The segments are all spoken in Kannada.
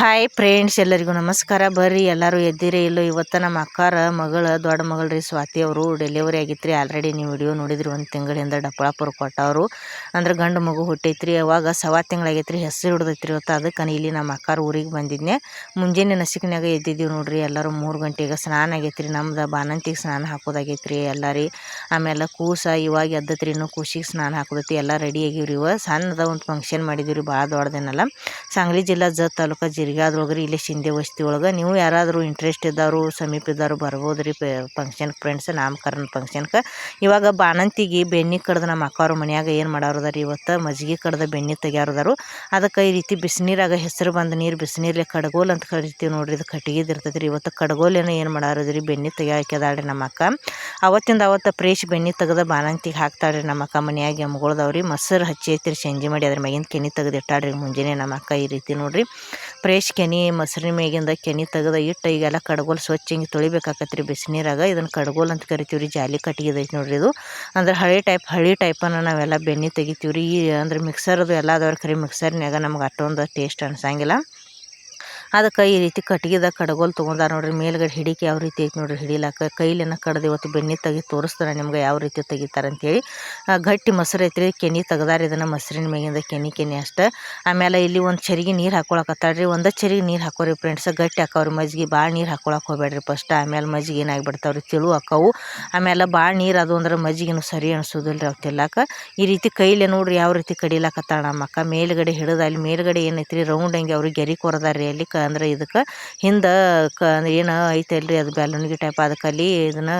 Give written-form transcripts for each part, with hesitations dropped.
ಹಾಯ್ ಫ್ರೆಂಡ್ಸ್, ಎಲ್ಲರಿಗೂ ನಮಸ್ಕಾರ. ಬರ್ರಿ ಎಲ್ಲರೂ ಎದ್ದಿರೇ ಇಲ್ಲೋ. ಇವತ್ತು ನಮ್ಮ ಅಕ್ಕಾರ ದೊಡ್ಡ ಮಗಳು ರೀ ಸ್ವಾತಿ ಅವರು ಡೆಲಿವರಿ ಆಗಿತ್ರಿ. ಆಲ್ರೆಡಿ ನೀವು ವಿಡಿಯೋ ನೋಡಿದ್ರಿ. 1 ತಿಂಗಳಿಂದ ಡಪ್ಪಳಾಪುರ ಕೊಟ್ಟವರು ಅಂದ್ರೆ ಗಂಡು ಮಗು ಹುಟ್ಟೈತ್ರಿ. ಅವಾಗ 1.25 ತಿಂಗಳಾಗೈತ್ರಿ. ಹೆಸರು ಹಿಡ್ದೈತ್ರಿ. ಇವತ್ತು ಅದಕ್ಕೆ ಇಲ್ಲಿ ನಮ್ಮ ಅಕ್ಕಾರ ಊರಿಗೆ ಬಂದಿದ್ನೆ. ಮುಂಜಾನೆ ನಸಿಕಿನಾಗ ಎದ್ದಿದ್ದೀವಿ ನೋಡ್ರಿ. ಎಲ್ಲರೂ 3 ಗಂಟೆಗೆ ಸ್ನಾನ ಆಗೈತ್ರಿ. ನಮ್ದು ಬಾಣಂತಿಗೆ ಸ್ನಾನ ಹಾಕೋದಾಗೈತ್ರಿ ಎಲ್ಲರಿ. ಆಮೇಲೆ ಕೂಸ ಇವಾಗ ಎದ್ದತ್ರಿ. ಇನ್ನೂ ಕೂಸಿಗೆ ಸ್ನಾನ ಹಾಕೋದೈತಿ. ಎಲ್ಲ ರೆಡಿ ಆಗಿವ್ರಿ. ಸಣ್ಣದ ಒಂದು ಫಂಕ್ಷನ್ ಮಾಡಿದೀವಿ, ಭಾಳ ದೊಡ್ಡದೇನಲ್ಲ. ಸಾಂಗ್ಲಿ ಜಿಲ್ಲಾ ಜತ್ ತಾಲೂಕು ಜಿರ್ಗಾದ್ರೊಳಗ್ರಿ, ಇಲ್ಲಿ ಶಿಂದೆ ವಸ್ತಿ ಒಳಗೆ. ನೀವು ಯಾರಾದರೂ ಇಂಟ್ರೆಸ್ಟ್ ಇದ್ದವರು ಸಮೀಪ ಇದ್ದವರು ಬರ್ಬೋದು ರೀ ಫಂಕ್ಷನ್ ಫ್ರೆಂಡ್ಸ್, ನಾಮಕರಣ ಫಂಕ್ಷನ್ಗೆ. ಇವಾಗ ಬಾಣಂತಿಗೆ ಬೆಣ್ಣೆ ಕಡ್ದು ನಮ್ಮ ಅಕ್ಕವ್ರ ಮನ್ಯಾಗ ಏನು ಮಾಡೋರದಾರಿ, ಇವತ್ತು ಮಜ್ಜಿಗೆ ಕಡ್ದು ಬೆಣ್ಣೆ ತೆಗ್ಯಾರದಾರು. ಅದಕ್ಕೆ ಈ ರೀತಿ ಬಿಸಿನೀರಾಗ ಹೆಸರು ಬಂದ ನೀರು ಬಿಸಿನೀರ್ಲೆ ಕಡ್ಗೋಲ್ ಅಂತ ಕರಿತೀವಿ ನೋಡ್ರಿ. ಇದು ಕಟ್ಟಿಗೆದು ಇರ್ತೈತೆ ರೀ. ಇವತ್ತು ಕಡ್ಗೋಲೇನೋ ಏನು ಮಾಡೋರದ್ರಿ, ಬೆಣ್ಣೆ ತೆಗಿಯಾಕ್ಯದಾಳ್ರಿ ನಮ್ಮ ಅಕ್ಕ. ಅವತ್ತಿಂದ ಪ್ರೇಶ್ ಬೆಣ್ಣೆ ತೆಗೆದು ಬಾಣಂತಿಗೆ ಹಾಕ್ತಾಳ್ರಿ ನಮ್ಮ ಅಕ್ಕ. ಮನ್ಯಾಗ ಎಮ್ಗಳ್ದವ್ರಿ. ಮೊಸರು ಹಚ್ಚಿ ಐತ್ರಿ, ಸಂಜೆ ಮಾಡಿ ಅದ್ರ ಮ್ಯಾಗಿಂದ ಕೆನೆ ತೆಗೆದು ಇಟ್ಟಾಳ್ರಿ ಮುಂಜಾನೆ ನಮ್ಮ ಅಕ್ಕ. ಈ ರೀತಿ ನೋಡ್ರಿ, ಫ್ರೇಶ್ ಕೆನೆ ಮೊಸರಿನ ಮೇಗಿಂದ ಕೆನೆ ತೆಗೆದು ಇಟ್ಟು ಈಗೆಲ್ಲ ಕಡ್ಗೋಲು ಸ್ವಚ್ಛ ಹಿಂಗೆ ತೊಳಿಬೇಕಾಕತ್ರಿ ಬಿಸಿನೀರಾಗ. ಇದನ್ನು ಕಡ್ಗೋಲು ಅಂತ ಕರಿತೀವಿ ರೀ. ಜಾಲಿ ಕಟ್ಟಿಗೆದೈತಿ ನೋಡ್ರಿ ಇದು. ಅಂದ್ರೆ ಹಳಿ ಟೈಪನ್ನು ನಾವೆಲ್ಲ ಬೆಣ್ಣೆ ತೆಗಿತೀವಿ ರೀ. ಅಂದ್ರೆ ಮಿಕ್ಸರ್ದು ಎಲ್ಲ ಅದಾವ್ರಿ. ಖರೀ ಮಿಕ್ಸರ್ನ್ಯಾಗ ನಮ್ಗೆ ಅಷ್ಟೊಂದು ಟೇಸ್ಟ್ ಅನ್ಸಂಗಿಲ್ಲ. ಅದಕ್ಕೆ ಈ ರೀತಿ ಕಟ್ಟಿಗೆದಾಗ ಕಡ್ಗೋಲು ತೊಗೊಂಡಾರ ನೋಡ್ರಿ. ಮೇಲ್ಗಡೆ ಹಿಡಿಕೆ ಯಾವ ರೀತಿ ಐತಿ ನೋಡ್ರಿ ಹಿಡಿಲಾಕ. ಕೈಲೇನ ಕಡ್ದು ಇವತ್ತು ಬೆಣ್ಣೆ ತೆಗಿ ತೋರಿಸ್ತಾರೆ ನಿಮ್ಗೆ ಯಾವ ರೀತಿ ತೆಗಿತಾರೆ ಅಂತೇಳಿ. ಗಟ್ಟಿ ಮೊಸರು ಐತ್ರಿ. ಕೆನೆ ತೆಗ್ದಾರ. ಇದನ್ನು ಮೊಸರಿನ ಮೇಗಿಂದ ಕೆನೆ ಅಷ್ಟೇ. ಆಮೇಲೆ ಇಲ್ಲಿ ಒಂದು ಚರಿಗೆ ನೀರು ಹಾಕೊಳಕತ್ತಾಳ್ರಿ. ಒಂದು ಚರಿಗೆ ನೀರು ಹಾಕೋರಿ ಫ್ರೆಂಡ್ಸ್. ಗಟ್ಟಿ ಹಾಕೋರಿ ಮಜ್ಜಿಗೆ. ಭಾಳ ನೀರು ಹಾಕೊಳಕ್ಕೆ ಹೋಗ್ಬೇಡ್ರಿ ಫಸ್ಟ್. ಆಮೇಲೆ ಮಜ್ಜಿಗೆ ಏನಾಗಿಬಿಡ್ತಾವ್ರಿ, ತಿಳು ಹಾಕವು. ಆಮೇಲೆ ಭಾಳ ನೀರು ಅದು ಅಂದ್ರೆ ಮಜ್ಜಿಗೆನು ಸರಿ ಅನಿಸೋದಿಲ್ಲ ರೀ ಅವು ತಿನ್ನಾಕ. ಈ ರೀತಿ ಕೈಲೇ ನೋಡ್ರಿ ಯಾವ ರೀತಿ ಕಡಿಲಾಕತ್ತಾಳ ನಮ್ಮ ಅಕ್ಕ. ಮೇಲ್ಗಡೆ ಹಿಡಿದು ಅಲ್ಲಿ ಮೇಲ್ಗಡೆ ಏನೈತ್ರಿ ರೌಂಡ್ ಹಂಗೆ ಅವ್ರಿಗೆ ಗೆರಿ ಕೊರದಾರ್ರಿ ಅಲ್ಲಿ. ಅಂದ್ರೆ ಇದಕ್ಕೆ ಹಿಂದೆ ಏನು ಐತಲ್ರಿ ಅದು ಬೆಲೂನ್ಗಿ ಟೈಪ್. ಅದಕ್ಕೆ ಅಲ್ಲಿ ಇದನ್ನು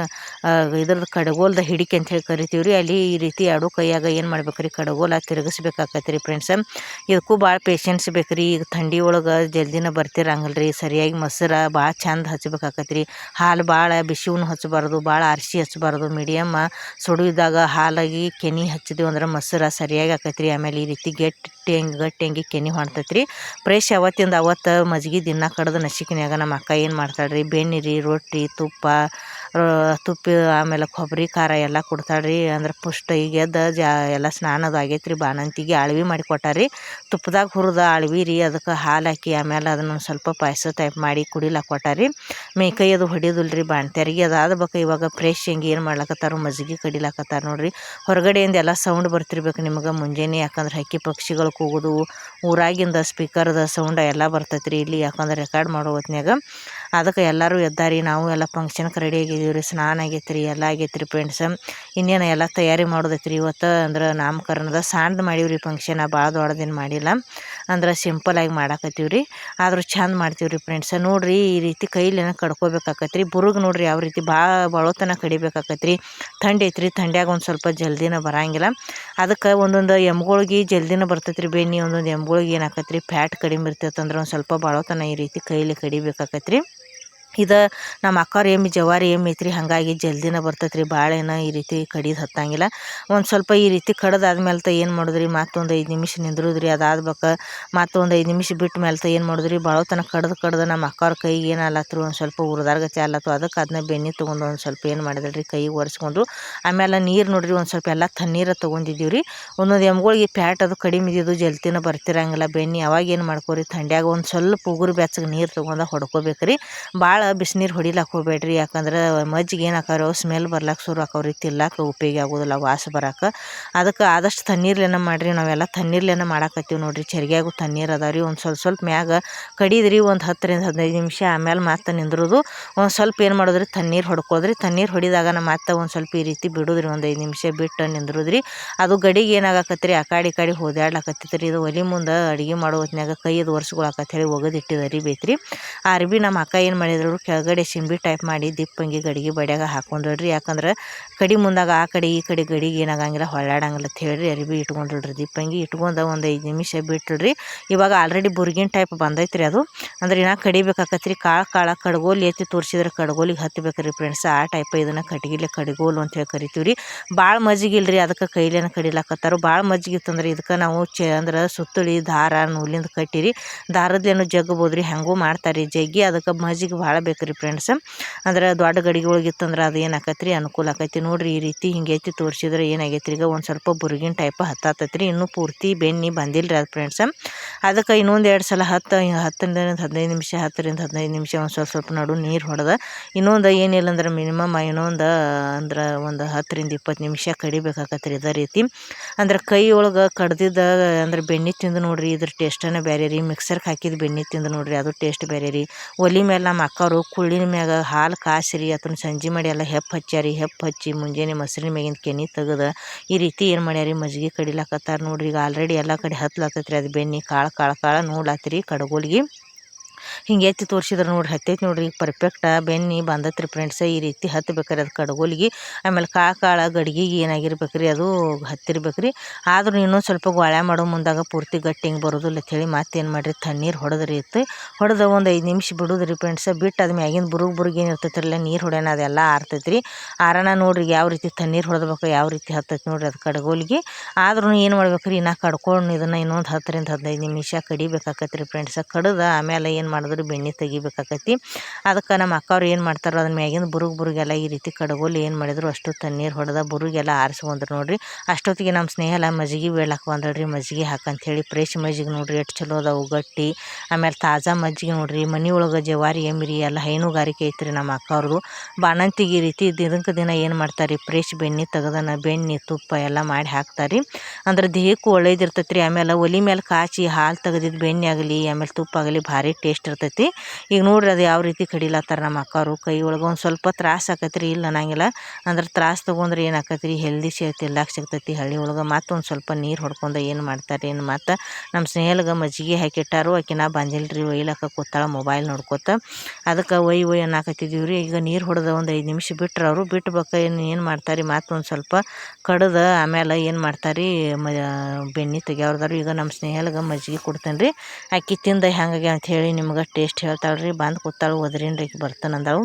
ಇದ್ರದ್ದು ಕಡ್ಗೋಲ್ದ ಹಿಡಿಕೆ ಅಂತ ಹೇಳಿ ಕರಿತೀವಿ ರೀ. ಅಲ್ಲಿ ಈ ರೀತಿ ಎರಡು ಕೈಯಾಗ ಏನು ಮಾಡ್ಬೇಕ್ರಿ, ಕಡ್ಗೋಲ ತಿರುಗಿಸ್ಬೇಕಾಕತ್ರಿ ಫ್ರೆಂಡ್ಸ್. ಇದಕ್ಕೂ ಭಾಳ ಪೇಷನ್ಸ್ ಬೇಕ್ರಿ. ಈಗ ಥಂಡಿ ಒಳಗೆ ಜಲ್ದಿನ ಬರ್ತಿರಂಗಿಲ್ರಿ. ಸರಿಯಾಗಿ ಮೊಸರು ಭಾಳ ಚಂದ ಹಚ್ಬೇಕಾಕತ್ರಿ. ಹಾಲು ಭಾಳ ಬಿಸಿವೂ ಹಚ್ಚಬಾರ್ದು, ಭಾಳ ಆರಿಸಿ ಹಚ್ಚಬಾರ್ದು. ಮೀಡಿಯಮ್ ಸುಡುವಿದಾಗ ಹಾಲಾಗಿ ಕೆನೆ ಹಚ್ಚಿದೆವು ಅಂದ್ರೆ ಮೊಸರು ಸರಿಯಾಗಿ ಆಕೈತ್ರಿ. ಆಮೇಲೆ ಈ ರೀತಿ ಗಟ್ಟಿ ಹಂಗೆ ಕೆನೆ ಹೊಣ್ತೈತ್ರಿ. ಫ್ರೆಶ್ ಅವತ್ತಿಂದ ಅವತ್ತು ಮಜ್ಜಿಗೆ ದಿನ ಕಡ್ದು ನಸಿಕಿನ್ಯಾಗ ನಮ್ಮ ಅಕ್ಕ ಏನು ಮಾಡ್ತಾಳ್ರಿ, ಬೆಣ್ಣೆ ರೀ, ರೊಟ್ಟಿ, ತುಪ್ಪ ಆಮೇಲೆ ಕೊಬ್ಬರಿ ಖಾರ ಎಲ್ಲ ಕೊಡ್ತಾಳ್ರಿ. ಅಂದ್ರೆ ಪುಷ್ಟ ಈಗ ಎದ್ದು ಎಲ್ಲ ಸ್ನಾನದು ಆಗೈತ್ರಿ. ಬಾಣಂತಿಗೆ ಆಳ್ವಿ ಮಾಡಿ ಕೊಟ್ಟಾರಿ. ತುಪ್ಪದಾಗ ಹುರಿದ ಆಳ್ವಿ ರೀ. ಅದಕ್ಕೆ ಹಾಲು ಹಾಕಿ ಆಮೇಲೆ ಅದನ್ನು ಸ್ವಲ್ಪ ಪಾಯಸ ಟೈಪ್ ಮಾಡಿ ಕುಡಿಲಾಕ ಕೊಟ್ಟಾರಿ. ಮೇಕೈ ಅದು ಹೊಡಿಯೋದಿಲ್ರಿ ಬಾಣ್ತ್ಯಾರಿಗೆ. ಅದಾದ ಬಳಿಕ ಇವಾಗ ಫ್ರೆಶ್ ಹಿಂಗೆ ಏನು ಮಾಡ್ಲಕತ್ತಾರ, ಮಜ್ಜಿಗೆ ಕಡಿಲಾಕತ್ತಾರ ನೋಡ್ರಿ. ಹೊರಗಡೆಯಿಂದ ಎಲ್ಲ ಸೌಂಡ್ ಬರ್ತಿರ್ಬೇಕು ನಿಮಗೆ ಮುಂಜಾನೆ. ಯಾಕಂದ್ರೆ ಹಕ್ಕಿ ಪಕ್ಷಿಗಳು ಕೂಗೋದು, ಊರಾಗಿಂದ ಸ್ಪೀಕರ್ದ ಸೌಂಡ್ ಎಲ್ಲ ಬರ್ತೈತ್ರಿ ಇಲ್ಲಿ. ಯಾಕಂದ್ರೆ ರೆಕಾರ್ಡ್ ಮಾಡೋ ಹೊತ್ನ್ಯಾಗ. ಅದಕ್ಕೆ ಎಲ್ಲರೂ ಎದ್ದಾರಿ. ನಾವು ಎಲ್ಲ ಫಂಕ್ಷನ್ಗೆ ರೆಡಿ ಆಗಿದ್ದೀವಿ ರೀ. ಸ್ನಾನ ಆಗೈತ್ರಿ, ಎಲ್ಲ ಆಗೈತ್ರಿ ಫ್ರೆಂಡ್ಸ್. ಇನ್ನೇನು ಎಲ್ಲ ತಯಾರಿ ಮಾಡೋದೈತ್ರಿ ಇವತ್ತು. ಅಂದ್ರೆ ನಾಮಕರಣದ ಸಣ್ಣದು ಮಾಡೀವಿ ರೀ ಫಂಕ್ಷನ್. ಭಾಳ ದೊಡ್ಡದೇನು ಮಾಡಿಲ್ಲ. ಅಂದ್ರೆ ಸಿಂಪಲಾಗಿ ಮಾಡಾಕತ್ತೀವಿ ರೀ. ಆದರೂ ಚಂದ ಮಾಡ್ತೀವಿ ರೀ ಫ್ರೆಂಡ್ಸ್. ನೋಡಿರಿ ಈ ರೀತಿ ಕೈಲೇನ ಕಡ್ಕೋಬೇಕಾಕತ್ರಿ. ಬುರುಗ್ ನೋಡ್ರಿ ಯಾವ ರೀತಿ ಭಾಳ ಕಡಿಬೇಕಾಕತ್ರಿ. ಥಂಡಿ ಐತ್ರಿ. ಥಂಡ್ಯಾಗ ಒಂದು ಸ್ವಲ್ಪ ಜಲ್ದಿನ ಬರಂಗಿಲ್ಲ. ಅದಕ್ಕೆ ಒಂದೊಂದು ಎಮ್ಗಳಿಗೆ ಜಲ್ದಿನ ಬರ್ತೈತ್ರಿ ಬೆಣ್ಣೆ. ಒಂದೊಂದು ಎಮ್ಗಳಿಗೆ ಏನಾಕತ್ರಿ ಫ್ಯಾಟ್ ಕಡಿಮೆ ಇರ್ತೈತೆ ಅಂದ್ರೆ ಒಂದು ಸ್ವಲ್ಪ ಭಾಳತನ ಈ ರೀತಿ ಕೈಲಿ ಕಡಿಬೇಕಾಕತ್ರಿ. ಇದು ನಮ್ಮ ಅಕ್ಕವ್ರ ಎಮ್ಮೆ ಜವಾರಿ ಎಮ್ಮೆ ಐತ್ರಿ. ಹಾಗಾಗಿ ಜಲ್ದಿನ ಬರ್ತೈತ್ರಿ. ಭಾಳೇನ ಈ ರೀತಿ ಕಡಿದು ಹತ್ತಂಗಿಲ್ಲ. ಒಂದು ಸ್ವಲ್ಪ ಈ ರೀತಿ ಕಡ್ದಾದ್ಮೇಲೆ ಏನು ಮಾಡಿದ್ರಿ, ಮತ್ತೊಂದು 5 ನಿಮಿಷ ನಿಂದ್ರುದ್ರಿ. ಅದಾದ ಬಳಿಕ ಮತ್ತೊಂದು 5 ನಿಮಿಷ ಬಿಟ್ಟ ಮೇಲೆ ಏನು ಮಾಡಿದ್ರಿ, ಭಾಳತನ ಕಡ್ದು ನಮ್ಮ ಅಕ್ಕವ್ರ ಕೈಗೆ ಏನಾಗ್ಲತ್ರು ಒಂದು ಸ್ವಲ್ಪ ಉರ್ದಾರ್ಗತಿ ಆಗ್ಲತ್ತು. ಅದಕ್ಕೆ ಅದನ್ನ ಬೆಣ್ಣೆ ತೊಗೊಂಡು ಒಂದು ಸ್ವಲ್ಪ ಏನು ಮಾಡಿದ್ರಿ, ಕೈಗೆ ಒರೆಸ್ಕೊಂಡು ಆಮೇಲೆ ನೀರು ನೋಡ್ರಿ ಒಂದು ಸ್ವಲ್ಪ ಎಲ್ಲ ತಣ್ಣೀರು ತೊಗೊಂಡಿದ್ದೀವಿ ರೀ. ಒಂದೊಂದು ಎಮ್ಗಳಿಗೆ ಫ್ಯಾಟ್ ಅದು ಕಡಿಮೆ ಇದ್ದಿದ್ದು ಜಲ್ದಿನ ಬರ್ತಿರಂಗಿಲ್ಲ ಬೆಣ್ಣೆ. ಅವಾಗ ಏನು ಮಾಡ್ಕೊರಿ, ಥಂಡ್ಯಾಗ ಒಂದು ಸ್ವಲ್ಪ ಉಗುರು ಬೆಚ್ಚಗೆ ನೀರು ತೊಗೊಂಡು ಹೊಡ್ಕೋಬೇಕ್ರಿ. ಭಾಳ ಬಿಸಿನೀರು ಹೊಡಿಲಾಕ ಹೋಗ್ಬೇಡ್ರಿ. ಯಾಕಂದ್ರೆ ಮಜ್ಜಿಗೆ ಏನು ಹಾಕವ್ರಿ ಅವು ಸ್ಮೆಲ್ ಬರ್ಲಾಕ ಶುರು ಆಕವ್ರಿ. ತಿನ್ಲಾಕ ಉಪಯೋಗ ಆಗೋದಿಲ್ಲ ವಾಸ ಬರಾಕ. ಅದಕ್ಕೆ ಆದಷ್ಟು ತಣ್ಣೀರ್ಲೇನ ಮಾಡಿರಿ. ನಾವೆಲ್ಲ ತಣ್ಣೀರ್ಲೇನ ಮಾಡಾಕತ್ತೀವಿ ನೋಡ್ರಿ. ಚರಿಗ್ಯಾಗೂ ತಣ್ಣೀರು ಅದಾವ್ರಿ. ಒಂದು ಸ್ವಲ್ಪ ಮ್ಯಾಗ ಕಡಿದ್ರಿ ಒಂದು 10ರಿಂದ 15 ನಿಮಿಷ. ಆಮೇಲೆ ಮತ್ತೆ ನಿಂದ್ರೋದು. ಒಂದು ಸ್ವಲ್ಪ ಏನು ಮಾಡೋದ್ರಿ, ತಣ್ಣೀರು ಹೊಡ್ಕೋದ್ರಿ. ತಣ್ಣೀರು ಹೊಡಿದಾಗ ಮತ್ತೆ ಒಂದು ಸ್ವಲ್ಪ ಈ ರೀತಿ ಬಿಡೋದ್ರಿ. ಒಂದು 5 ನಿಮಿಷ ಬಿಟ್ಟು ನಿಂದ್ರೋದ್ರಿ. ಅದು ಗಡಿಗೆ ಏನಾಗಕತ್ರಿ, ಆ ಕಡೆ ಹೋದ್ಯಾಡ್ಲಾಕತ್ತೈತ್ರಿ. ಇದು ಒಲೆ ಮುಂದೆ ಅಡುಗೆ ಮಾಡೋ ಹೊತ್ನ್ಯಾಗ ಕೈಯದು ಒರೆಸ್ಕೊಳಕತ್ತ ಹೇಳಿ ಒಗದಿಟ್ಟಿದ್ದು ಅರಿಬಿ ಐತ್ರಿ. ಆ ಅರಿಬಿ ನಮ್ಮ ಅಕ್ಕ ಏನು ಮಾಡಿದ್ರು, ಕೆಳಗಡೆ ಸಿಂಬಿ ಟೈಪ್ ಮಾಡಿ ದಿಪ್ಪಂಗಿ ಗಡಿಗೆ ಬಡ್ಯಾಗ ಹಾಕೊಂಡ್ರಿ. ಯಾಕಂದ್ರೆ ಕಡಿ ಮುಂದಾಗ ಆ ಕಡೆ ಈ ಕಡೆ ಗಡಿಗೆ ಏನಾಗಂಗಿಲ್ಲ, ಹೊಳ್ಳಾಡಂಗಿಲ್ಲ ಅಂತ ಹೇಳ್ರಿ ಅರಿಬಿ ಇಟ್ಕೊಂಡ್ರಿ. ದಿಪ್ಪಂಗಿ ಇಟ್ಕೊಂಡು ಒಂದು 5 ನಿಮಿಷ ಬಿಟ್ರಿ. ಇವಾಗ ಆಲ್ರೆಡಿ ಬುರ್ಗಿನ ಟೈಪ್ ಬಂದೈತ್ರಿ ಅದು. ಅಂದ್ರೆ ಇನ್ನ ಕಡಿಬೇಕಾಕತ್ರಿ. ಕಾಳ ಕಡ್ಗೋಲು ಎತ್ತಿ ತೋರಿಸಿದ್ರೆ ಕಡ್ಗೋಲಿಗೆ ಹತ್ತಬೇಕ್ರಿ ಫ್ರೆಂಡ್ಸ್. ಆ ಟೈಪ್ ಇದನ್ನು ಕಟ್ಗಿಲೆ ಕಡ್ಗೋಲು ಅಂತ ಹೇಳಿ ಕರಿತೀವಿ ರೀ. ಭಾಳ ಮಜ್ಜಿಗಿಲ್ರಿ. ಅದಕ್ಕೆ ಕೈಲೇನ ಕಡಿಲಾಕತ್ತಾರ. ಭಾಳ ಮಜ್ಜಿಗಿತ್ತಂದ್ರೆ ಇದಕ್ಕೆ ನಾವು ಅಂದ್ರೆ ಸುತ್ತಳಿ ದಾರ ನೂಲಿಂದ ಕಟ್ಟಿರಿ. ದಾರದ್ಲೇನು ಜಗ್ಬೋದ್ರಿ. ಹಂಗೂ ಮಾಡ್ತಾರೆ ಜಗ್ಗಿ. ಅದಕ್ಕೆ ಮಜ್ಜಿಗೆ ಭಾಳ ಬೇಕು ರೀ ಫ್ರೆಂಡ್ಸ್. ಅಂದ್ರೆ ದೊಡ್ಡ ಗಡಿಗೆ ಒಳಗಿತ್ತಂದ್ರೆ ಅದು ಏನು ಆಕೈತ್ರಿ ಅನುಕೂಲ ಆಕೈತಿ ನೋಡಿರಿ. ಈ ರೀತಿ ಹಿಂಗೆ ಎತ್ತಿ ತೋರಿಸಿದ್ರೆ ಏನಾಗೈತ್ರಿ ಈಗ ಒಂದು ಸ್ವಲ್ಪ ಬುರುಗಿನ ಟೈಪ್ ಹತ್ತತೈತ್ರಿ. ಇನ್ನೂ ಪೂರ್ತಿ ಬೆನ್ನಿ ಬಂದಿಲ್ಲ ರೀ ಅದು ಫ್ರೆಂಡ್ಸ್. ಅದಕ್ಕೆ ಇನ್ನೊಂದು 2 ಸಲ 10ರಿಂದ 15 ನಿಮಿಷ 10ರಿಂದ 15 ನಿಮಿಷ ಒಂದು ಸ್ವಲ್ಪ ನಡು ನೀರು ಹೊಡೆದ ಇನ್ನೊಂದು ಏನಿಲ್ಲ ಅಂದ್ರೆ ಮಿನಿಮಮ್ ಇನ್ನೊಂದು ಅಂದ್ರೆ ಒಂದು 10ರಿಂದ 20 ನಿಮಿಷ ಕಡಿಬೇಕಾಕತ್ರಿ ಇದೇ ರೀತಿ. ಅಂದ್ರೆ ಕೈ ಒಳಗೆ ಕಡ್ದಿದ್ದ ಅಂದ್ರೆ ಬೆಣ್ಣೆ ತಿಂದು ನೋಡ್ರಿ ಇದ್ರ ಟೇಸ್ಟನೇ ಬೇರೆ ರೀ. ಮಿಕ್ಸರ್ಗೆ ಹಾಕಿದ ಬೆಣ್ಣೆ ತಿಂದು ನೋಡ್ರಿ ಅದು ಟೇಸ್ಟ್ ಬೇರೆ ರೀ. ಒಲೆ ಮೇಲೆ ನಮ್ಮ ಅಕ್ಕವರು ಕುಳ್ಳಿನ ಮ್ಯಾಗ ಹಾಲು ಕಾಸಿರಿ ಅದನ್ನ ಸಂಜೆ ಮಾಡಿ ಎಲ್ಲ ಹೆಪ್ಪು ಹಚ್ಚಾರಿ. ಹೆಪ್ಪು ಹಚ್ಚಿ ಮುಂಜಾನೆ ಮೊಸರಿನ ಮ್ಯಾಗಿನ ಕೆನೆ ತೆಗೆದು ಈ ರೀತಿ ಏನು ಮಾಡ್ಯಾರಿ ಮಜ್ಜಿಗೆ ಕಡಿಲಾಕತ್ತಾರ ನೋಡ್ರಿ. ಈಗ ಆಲ್ರೆಡಿ ಎಲ್ಲ ಕಡೆ ಹತ್ಲಾತೈತ್ರಿ ಅದು ಬೆಣ್ಣೆ ಕಾಳು ನೋಡ್ಲಾತ್ರಿ ಕಡಗೋಲಿಗೆ ಹಿಂಗೆ ಎತ್ತಿ ತೋರಿಸಿದ್ರೆ ನೋಡ್ರಿ ಹತ್ತೈತಿ ನೋಡ್ರಿ. ಈಗ ಪರ್ಫೆಕ್ಟ ಬೆಣ್ಣೆ ಬಂದತ್ರಿ ಫ್ರೆಂಡ್ಸ್. ಈ ರೀತಿ ಹತ್ಬೇಕಾರೆ ಅದು ಕಡಗೋಲಿಗೆ ಆಮೇಲೆ ಕಾಳು ಗಡ್ಗಿಗೆ ಏನಾಗಿರ್ಬೇಕ್ರಿ ಅದು ಹತ್ತಿರ್ಬೇಕ್ರಿ. ಆದ್ರೂ ಇನ್ನೊಂದು ಸ್ವಲ್ಪ ಗೋಳೆ ಮಾಡೋ ಮುಂದಾಗ ಪೂರ್ತಿ ಗಟ್ಟಿ ಹಿಂಗೆ ಬರೋದಿಲ್ಲ ಅಂತೇಳಿ ಮತ್ತೇನು ಮಾಡಿರಿ ತಣ್ಣೀರು ಹೊಡೆದ್ರಿ ಹೊಡೆದ ಒಂದು 5 ನಿಮಿಷ ಬಿಡೋದ್ರಿ ಫ್ರೆಂಡ್ಸ್. ಬಿಟ್ಟು ಅದು ಮ್ಯಾಗಿನ ಬುರುಗ್ ಏನು ಇರ್ತೈತ್ರಲ್ಲ ನೀರು ಹೊಡ್ಯಾನ ಅದೆಲ್ಲ ಆರ್ತೈತ್ರಿ. ಆರಣ ನೋಡ್ರಿ ಯಾವ ರೀತಿ ತಣ್ಣೀರು ಹೊಡೆದ್ಬೇಕು ಯಾವ ರೀತಿ ಹತ್ತೈತಿ ನೋಡ್ರಿ ಅದು ಕಡಗೋಲಿಗೆ. ಆದ್ರೂ ಏನು ಮಾಡ್ಬೇಕ್ರಿ ಇನ್ನು ಕಡ್ಕೊಂಡು ಇದನ್ನು ಇನ್ನೊಂದು 10ರಿಂದ 15 ನಿಮಿಷ ಕಡಿಬೇಕಾಕತ್ರಿ ಫ್ರೆಂಡ್ಸ್. ಕಡ್ದು ಆಮೇಲೆ ಏನು ಮಾಡಿದ್ರು ಬೆಣ್ಣೆ ತೆಗಿಬೇಕಾಕತಿ. ಅದಕ್ಕೆ ನಮ್ಮ ಅಕ್ಕವ್ರು ಏನು ಮಾಡ್ತಾರೋ ಅದನ್ನ ಮ್ಯಾಗಿಂದ ಬುರುಗೆಲ್ಲ ಈ ರೀತಿ ಕಡಗೋಲಿ ಏನು ಮಾಡಿದ್ರು ಅಷ್ಟು ತಣ್ಣೀರು ಹೊಡೆದ ಬುರುಗೆಲ್ಲ ಆರಿಸ್ಕೊಂಡ್ರು ನೋಡ್ರಿ. ಅಷ್ಟೊತ್ತಿಗೆ ನಮ್ಮ ಸ್ನೇಹ ಎಲ್ಲ ಮಜ್ಜಿಗೆ ಬೀಳಕ್ಕೆ ಬಂದಳ್ರಿ. ಮಜ್ಜಿಗೆ ಹಾಕಂಥೇಳಿ ಫ್ರೆಶ್ ಮಜ್ಜಿಗೆ ನೋಡ್ರಿ ಎಷ್ಟು ಚಲೋ ಅದಾವು ಗಟ್ಟಿ. ಆಮೇಲೆ ತಾಜಾ ಮಜ್ಜಿಗೆ ನೋಡ್ರಿ. ಮನೆ ಒಳಗೆ ಜವಾರಿ ಎಮ್ಮಿರಿ ಎಲ್ಲ ಹೈನುಗಾರಿಕೆ ಐತ್ರಿ ನಮ್ಮ ಅಕ್ಕವ್ರದ್ದು. ಬಾಣಂತಿಗೆ ಈ ರೀತಿ ದಿನಕ್ಕೆ ದಿನ ಏನು ಮಾಡ್ತಾರೆ ಫ್ರೆಶ್ ಬೆಣ್ಣೆ ತೆಗೆದನ ಬೆಣ್ಣೆ ತುಪ್ಪ ಎಲ್ಲ ಮಾಡಿ ಹಾಕ್ತಾರೆ. ಅಂದ್ರೆ ದೇಹಕ್ಕೂ ಒಳ್ಳೇದಿರ್ತೈತ್ರಿ. ಆಮೇಲೆ ಒಲೆ ಮೇಲೆ ಕಾಚಿ ಹಾಲು ತೆಗೆದಿದ್ದು ಬೆಣ್ಣೆ ಆಗಲಿ ಆಮೇಲೆ ತುಪ್ಪ ಆಗಲಿ ಭಾರಿ ಟೇಸ್ಟ್ ಇರ್ತೈತಿ. ಈಗ ನೋಡ್ರಿ ಅದು ಯಾವ ರೀತಿ ಕಡಿಲತ್ತಾರ ನಮ್ಮ ಅಕ್ಕವರು. ಕೈ ಒಳಗೆ ಒಂದು ಸ್ವಲ್ಪ ತ್ರಾಸ ಆಕೈತ್ರಿ ಇಲ್ಲ ಅನ್ನಂಗಿಲ್ಲ. ಅಂದ್ರೆ ತ್ರಾಸ ತೊಗೊಂಡ್ರೆ ಏನು ಆಕೈತ್ರಿ ಹೆಲ್ದಿ ತಿನ್ಲಾಕ್ ಸಿಗ್ತೈತಿ ಹಳ್ಳಿ ಒಳಗೆ. ಮತ್ತೊಂದು ಸ್ವಲ್ಪ ನೀರು ಹೊಡ್ಕೊಂಡು ಏನು ಮಾಡ್ತಾರೆ ಏನು ಮತ್ತು ನಮ್ಮ ಸ್ನೇಹಲ್ಗೆ ಮಜ್ಜಿಗೆ ಹಾಕಿಟ್ಟಾರು. ಆಕಿನ ಬಂದಿಲ್ರಿ ಒಯ್ಲಕ್ಕ ಕೂತಾಳ ಮೊಬೈಲ್ ನೋಡ್ಕೊತ. ಅದಕ್ಕೆ ಒಯ್ ಅನ್ನಕತ್ತಿದ್ದೀವಿ ರೀ. ಈಗ ನೀರು ಹೊಡೆದ ಒಂದು 5 ನಿಮಿಷ ಬಿಟ್ರು ಅವರು. ಬಿಟ್ಟು ಏನು ಮಾಡ್ತಾರೆ ಮತ್ತೊಂದು ಸ್ವಲ್ಪ ಕಡ್ದು ಆಮೇಲೆ ಏನು ಮಾಡ್ತಾರೆ ಬೆಣ್ಣೆ ತೆಗಿಯೋರ್ದಾರು. ಈಗ ನಮ್ಮ ಸ್ನೇಹಲ್ಗೆ ಮಜ್ಜಿಗೆ ಕೊಡ್ತೇನೆ ರೀ. ಆಕಿ ತಿಂದ ಹೆಂಗಾಗಿ ಅಂಥೇಳಿ ನಿಮ್ಗೆ ಟೇಸ್ಟ್ ಹೇಳ್ತಾಳೆ ರೀ. ಬಂದು ಕೂತಾಳು ಒದ್ರೀನ್ರಿ ಆಕಿ ಬರ್ತಾನಂದಳು.